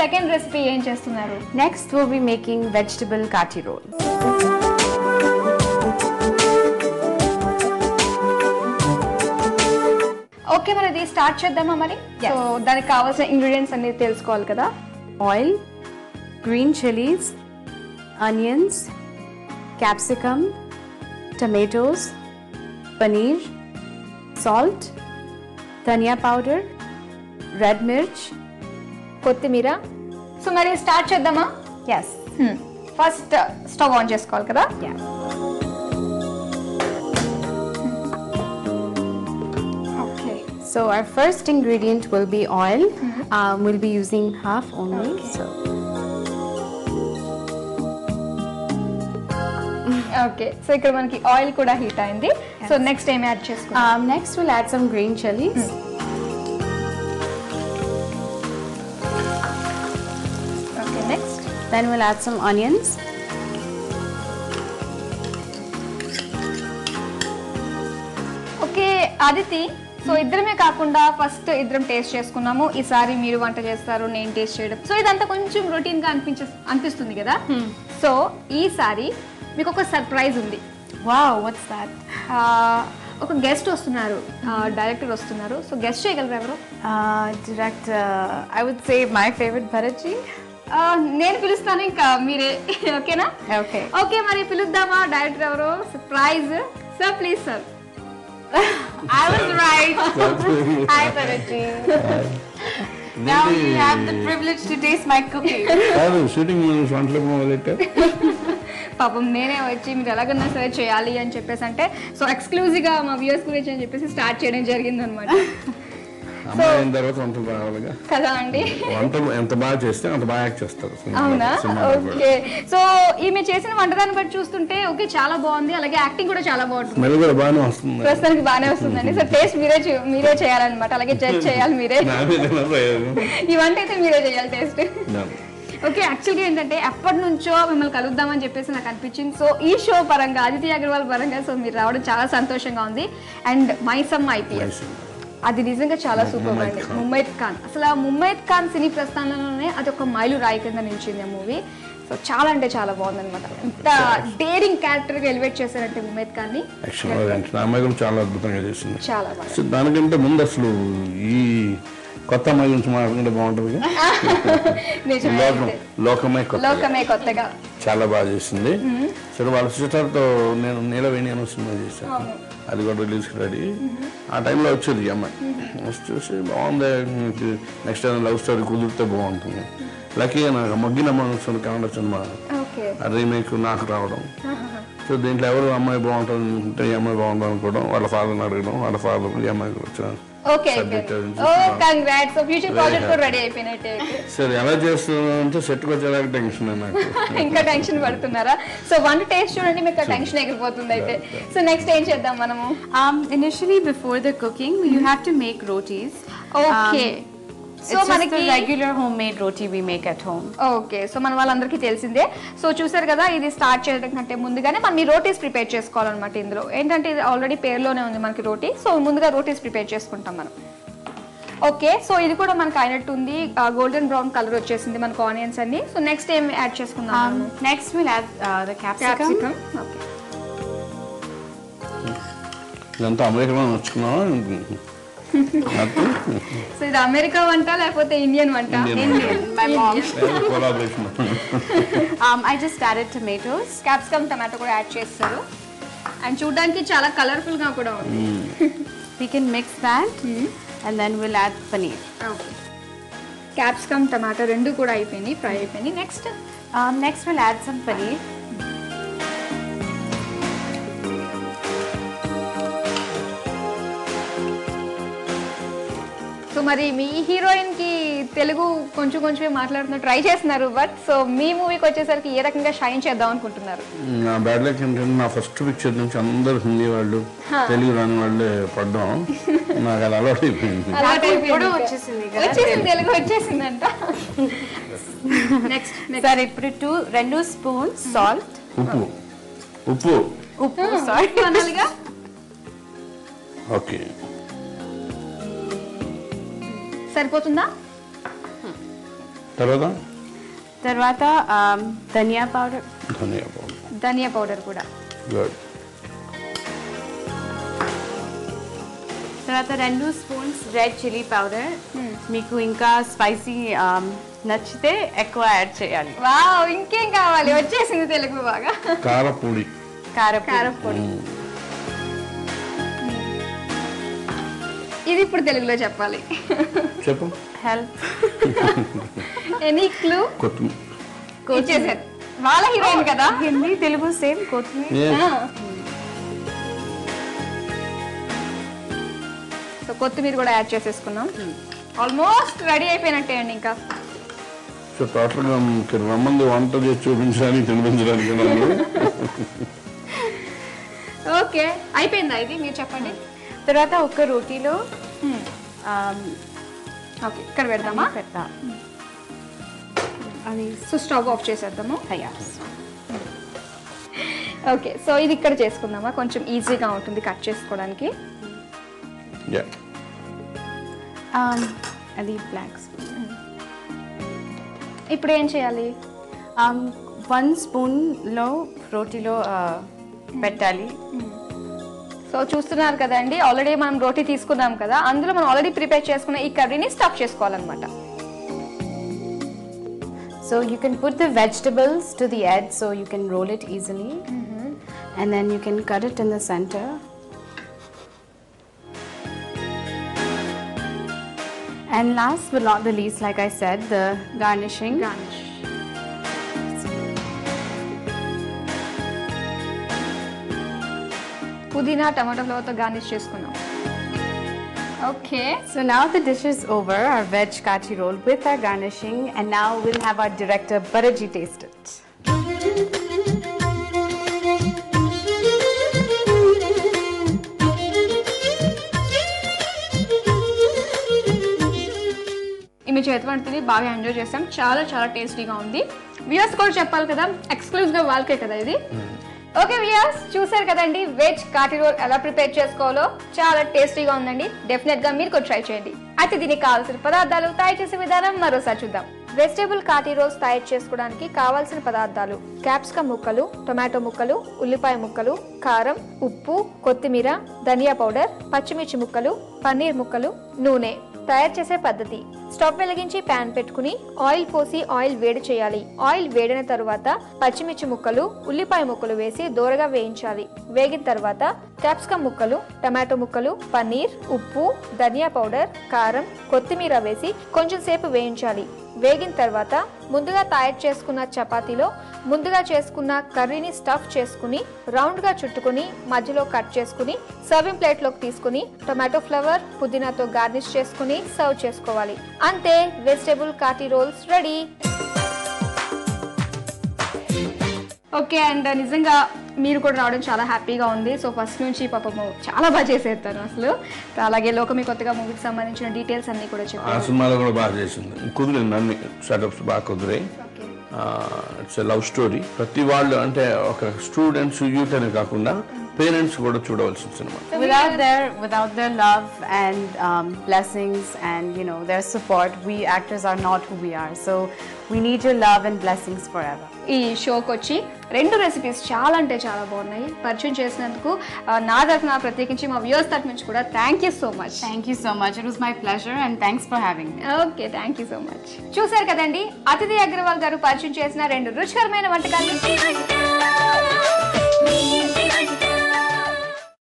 Second recipe ఏం చేస్తున్నారు? Next we'll be making vegetable kati roll. Okay, మరి ఇది స్టార్ట్ చేద్దామా మరి? సో దానికి కావాల్సిన ఇంగ్రీడియంట్స్ అన్ని తెలుసుకోవాలి కదా. Oil, green chilies, onions, capsicum, tomatoes, paneer, salt, dhania powder, red mirch, కొత్తిమీర. సో మరి స్టార్ట్ చేద్దామా? yes. ఫస్ట్ స్టవ్ ఆన్ చేసుకోవాలి కదా. Yeah. So our first ingredient will be oil. We'll be using half only. Okay, so ఇక్కడ మనకి oil కూడా heat అయింది. So next ఏం యాడ్ చేసుకుంటాం? Next we'll add some green chilies. Okay, next Then we'll add some onions. Okay Aditi, so ఇద్దరమే కాకుండా first ఇద్దరం taste చేసుకున్నాము. ఈసారి మీరు వంట చేస్తారు, నేను టేస్ట్ చేయడం. సో ఇదంతా కొంచెం రొటీన్ గా అనిపిస్తుంది కదా. సో ఈసారి మీకు ఒక సర్ప్రైజ్ ఉంది. Wow, what's that? ఒక గెస్ట్ వస్తున్నారు, డైరెక్టర్ వస్తున్నారు. సో గెస్ట్ చేయగలరు ఎవరు? Director, I would say my favorite Bharatji. నేను పిలుస్తాను, ఇంకా మీరే. ఓకేనా? Okay. ఓకే, మరి పిలుద్దామా? డైరెక్టర్ ఎవరు? Surprise. Sir please sir. I was right. Hi Bharatji. Now you have the privilege to taste my cooking. Shooting వంటలు మొదలెట్టా. పాపం నేనే వచ్చి మీరు ఎలాగన్నా సరే చేయాలి అని చెప్పేసి అంటే, సో ఎక్స్క్లూజివ్గా మా వ్యూయర్స్ గురించి అని చెప్పేసి స్టార్ట్ చేయడం జరిగింది అనమాట. అమ్మాయి అయిన తర్వాత వంటలు రావాలిగా కదా అండి. వంటలు ఎంత బాగా చేస్తే అంత బాగా యాక్ట్ చేస్తారు. అవునా? ఓకే, సో ఈమె చేసిన వంటదాన్ని బట్టి చూస్తుంటే ఓకే చాలా బాగుంది, అలాగే యాక్టింగ్ కూడా చాలా బాగుంటుంది. స్మెల్ కూడా బాగానే వస్తుంది, ప్రస్తుతానికి బాగానే వస్తుందండి. సో టేస్ట్ మీరే చేయాలన్నమాట, అలాగే జడ్జ్ చేయాలి మీరే. ఈ వంట అయితే మీరే చేయాలి టేస్ట్. ఓకే, యాక్చువల్గా ఏంటంటే ఎప్పటి నుంచో మిమ్మల్ని కలుద్దామని చెప్పేసి నాకు అనిపించింది. సో ఈ షో పరంగా, ఆదిత్య అగర్వాల్ పరంగా సో మీరు రావడం చాలా సంతోషంగా ఉంది. అండ్ మైసమ్మ ఐపీఎస్ అది నిజంగా చాలా సూపర్ అండి. ముమైత్ ఖాన్, అసలు ఆ ముమైత్ ఖాన్ సినీ ప్రస్థానంలోనే అది ఒక మైలు రాయి కింద నిలిచింది ఆ మూవీ. సో చాలా అంటే చాలా బాగుంది అనమాట. ఎంత డేరింగ్ క్యారెక్టర్గా ఎలివేట్ చేశారంటే ముమైత్ ఖాన్ని. అమ్మాయి కూడా చాలా అద్భుతంగా చేసింది. చాలా బాగా. దానికంటే ముందు అసలు ఈ కొత్త అమ్మాయి గురించి మాట్లాడుకుంటే బాగుంటుంది. లోకమే కొత్తగా చాలా బాగా చేసింది. సరే వాళ్ళ సిస్టర్తో నేను నీలవేణి అనే సినిమా చేశాను, అది కూడా రిలీజ్కి రెడీ. ఆ టైంలో వచ్చేది ఈ అమ్మాయి. చూసి బాగుంది, నెక్స్ట్ టైం లవ్ స్టోరీ కుదిరితే బాగుంటుంది. లక్కీగా నాకు మొగ్గినమ్మ వస్తుంది కన్నడ సినిమా, ఆ రీమేక్ నాకు రావడం. సో దీంట్లో ఎవరు అమ్మాయి బాగుంటుంది అంటే ఈ అమ్మాయి బాగుంటుంది అనుకోవడం, వాళ్ళ ఫాదర్ని అడగడం, వాళ్ళ ఫాదర్ ఈ అమ్మాయికి వచ్చాను. సరే ఎలా చేస్తుందంటే సెట్కి వచ్చేలాగా టెన్షన్ నాకు. ఇంకా టెన్షన్ పడుతున్నారా? సో వన్ టేస్ట్ చూడండి, మీకు టెన్షన్ ఎగిరిపోతుంది అయితే. సో నెక్స్ట్ ఏం చేద్దాం మనము? Initially before the cooking you have to make rotis. Okay. So మనకి regular home made roti we make at home. Okay, so మన వాళ్ళందరికీ తెలిసిందే. సో చూసారు కదా, ఇది స్టార్ట్ చేయడం కంటే ముందుగానే మనం ఈ రోటీస్ ప్రిపేర్ చేసుకోవాలన్నమాట. ఇందులో ఏంటంటే ఇది ఆల్రెడీ పేరులోనే ఉంది మనకి రోటీ. సో ముందుగా రోటీస్ ప్రిపేర్ చేసుకుంటాం మనం. ఓకే, సో ఇది కూడా మనకు అయినట్టు ఉంది, గోల్డెన్ బ్రౌన్ కలర్ వచ్చేసింది మనకు ఆనియన్స్ అన్ని. సో నెక్స్ట్ ఏం యాడ్ చేసుకుందాం? Next will add the capsicum. Okay, ఇదంతా అమెరికాలో నచ్చుకున్నావా? సో ఇది అమెరికా వంట లేకపోతే ఇండియన్ వంట? My mom. I just added tomatoes. Capsicum tomato కూడా యాడ్ చేస్తారు. అండ్ చూడడానికి చాలా కలర్ఫుల్ గా కూడా ఉంది. We can mix that and then we'll add paneer. Okay, capsicum tomato రెండు కూడా అయిపోయినాయి, ఫ్రై అయిపోయినాయి. Next we'll add some paneer. So మరి మీ హీరోయిన్ కి తెలుగు కొంచెం కొంచెమే మాట్లాడుతున్నారు, ట్రై చేస్తున్నారు. బట్ సో మీ మూవీకి వచ్చేసరికి ఏ రకంగా షైన్ చేద్దాం అనుకుంటున్నారు? నా బ్యాడ్ లక్ ఏంటంటే నా ఫస్ట్ పిక్చర్ నుంచి అందరు హిందీ వాళ్ళు, తెలుగు రాని వాళ్ళే పడ్డాం. నాకు అది అలవాటు అయిపోయింది. తెలుగు వచ్చేసిందంట. నెక్స్ట్ సరే, ఇప్పుడు 2 స్పూన్స్ సాల్ట్. ఉప్పు సాల్ట్ అనాలిగా. ఓకే, సరిపోతుందా? తర్వాత ధనియా పౌడర్. ధనియా పౌడర్ కూడా. గుడ్. తర్వాత 2 స్పూన్స్ రెడ్ చిల్లీ పౌడర్. మీకు ఇంకా స్పైసీ నచ్చితే ఎక్కువ యాడ్ చేయాలి. వావ్, ఇంకేం కావాలి, వచ్చేసింది తెలుగు బాగా. కారపొడి. కారపొడి ఇది ఇప్పుడు తెలుగులో చెప్పాలి. చెప్పు. హెల్ప్. Any clue? కొత్తిమీర. వాళ్ళ హీరోయిన్ కదా. హిందీ తెలుగు సేమ్. కొత్తిమీర. సో కొత్తిమీర కూడా యాడ్ చేసేసుకున్నాం. ఆల్మోస్ట్ రెడీ అయిపోయినట్టే అండి. ఇంకా సో టోటల్గా రమ్మంది వంట చేసి చూపించడానికి తినిపించడానికి. ఓకే, అయిపోయిందా ఇది? మీరు చెప్పండి. తర్వాత ఒక రోటీలో ఓకే ఇక్కడ పెడదామా? పెడతాం. అది సో స్టవ్ ఆఫ్ చేసేద్దాము. Yes. ఓకే, సో ఇది ఇక్కడ చేసుకుందామా? కొంచెం ఈజీగా ఉంటుంది కట్ చేసుకోవడానికి. అది బ్లాక్. ఇప్పుడు ఏం చేయాలి? 1 స్పూన్లో రోటీలో పెట్టాలి. సో చూస్తున్నారు కదండి, ఆల్రెడీ మనం రోటీ తీసుకున్నాం కదా, అందులో మనం ఆల్రెడీ ప్రిపేర్ చేసుకున్న ఈ కర్రీని స్టఫ్ చేసుకోవాలన్నమాట. So you can put the vegetables to the edge so you can roll it easily. And then you can cut it in the center. And last but not the least, like I said, the garnishing. పుదీనా tomato ఫ్లేవర్తో garnish చేసుకున్నాం. Okay, So now the dish is over, our veg kachi roll with our garnishing, and now we'll have our director Baraji taste it. మీ చేతి వంటని బాగా enjoy చేస్తాం. చాలా చాలా టేస్టీగా ఉంది. వ్యూయర్స్ కూడా చెప్పాలి కదా, ఎక్స్క్లూజివ్గా వాళ్ళకే కదా ఇది. ఓకే వ్యూయర్స్, చూసారు కదండి వెజ్ కాటి రోల్ ఎలా ప్రిపేర్ చేసుకోవాలో. చాలా టేస్టీగా ఉందండి. డెఫినెట్ గా మీరు కూడా ట్రై చేయండి. అయితే దీనికి కావాల్సిన పదార్థాలు, తయారు చేసే విధానం మరోసారి చూద్దాం. వెజిటేబుల్ కాటి రోల్స్ తయారు చేసుకోవడానికి కావాల్సిన పదార్థాలు: క్యాప్సికమ్ ముక్కలు, టొమాటో ముక్కలు, ఉల్లిపాయ ముక్కలు, కారం, ఉప్పు, కొత్తిమీర, ధనియా పౌడర్, పచ్చిమిర్చి ముక్కలు, పన్నీర్ ముక్కలు, నూనె. తయారు చేసే పద్ధతి: స్టవ్ వెలిగించి ప్యాన్ పెట్టుకుని ఆయిల్ పోసి ఆయిల్ వేడి చేయాలి. ఆయిల్ వేడిన తరువాత పచ్చిమిర్చి ముక్కలు, ఉల్లిపాయ ముక్కలు వేసి దోరగా వేయించాలి. వేగిన తర్వాత క్యాప్సికమ్ ముక్కలు, టమాటో ముక్కలు, పన్నీర్, ఉప్పు, ధనియా పౌడర్, కారం, కొత్తిమీర వేసి కొంచెం సేపు వేయించాలి. వేగిన తర్వాత ముందుగా తయారు చేసుకున్న చపాతీలో ముందుగా చేసుకున్న కర్రీని స్టఫ్ చేసుకుని రౌండ్ గా చుట్టుకుని మధ్యలో కట్ చేసుకుని సర్వింగ్ ప్లేట్ లోకి తీసుకుని టొమాటో ఫ్లేవర్, పుదీనాతో గార్నిష్ చేసుకుని సర్వ్ చేసుకోవాలి. అంతే, vegetable Kati roles ready. Okay, and నిజంగా మీరు కూడా రావడం చాలా హ్యాపీగా ఉంది. సో ఫస్ట్ నుంచి పాపము చాలా బాగా చేసేస్తాను అసలు. అలాగే లోకమి కొత్తగా మూవీకి సంబంధించిన డీటెయిల్స్ అన్ని కూడా చెప్పారు. ఆ సినిమాలో కూడా బాగా చేసింది. కుదిరింది, అన్ని సెటప్స్ బాగా కుదిరాయి. It's love story. ప్రతి వాళ్ళు అంటే ఒక స్టూడెంట్స్, యూత్ అనే కాకుండా పేరెంట్స్ కూడా చూడవలసిన cinema. Without their love and blessings and their support, we actors are not who we are. So we need your love and blessings forever. ఈ షోకి వచ్చి 2 రెసిపీస్ చాలా అంటే చాలా బాగున్నాయి. పరిచయం చేసినందుకు నా తరఫున, ప్రత్యేకించి మా వ్యూవర్స్ తరఫు నుంచి కూడా thank you so much. Thank you so much. It was my pleasure and thanks for having me. Okay, thank you so much. చూసారు కదండి, అతిథి అగ్రవాల్ గారు పరిచయం చేసిన 2 రుచికరమైన వంటకాలు.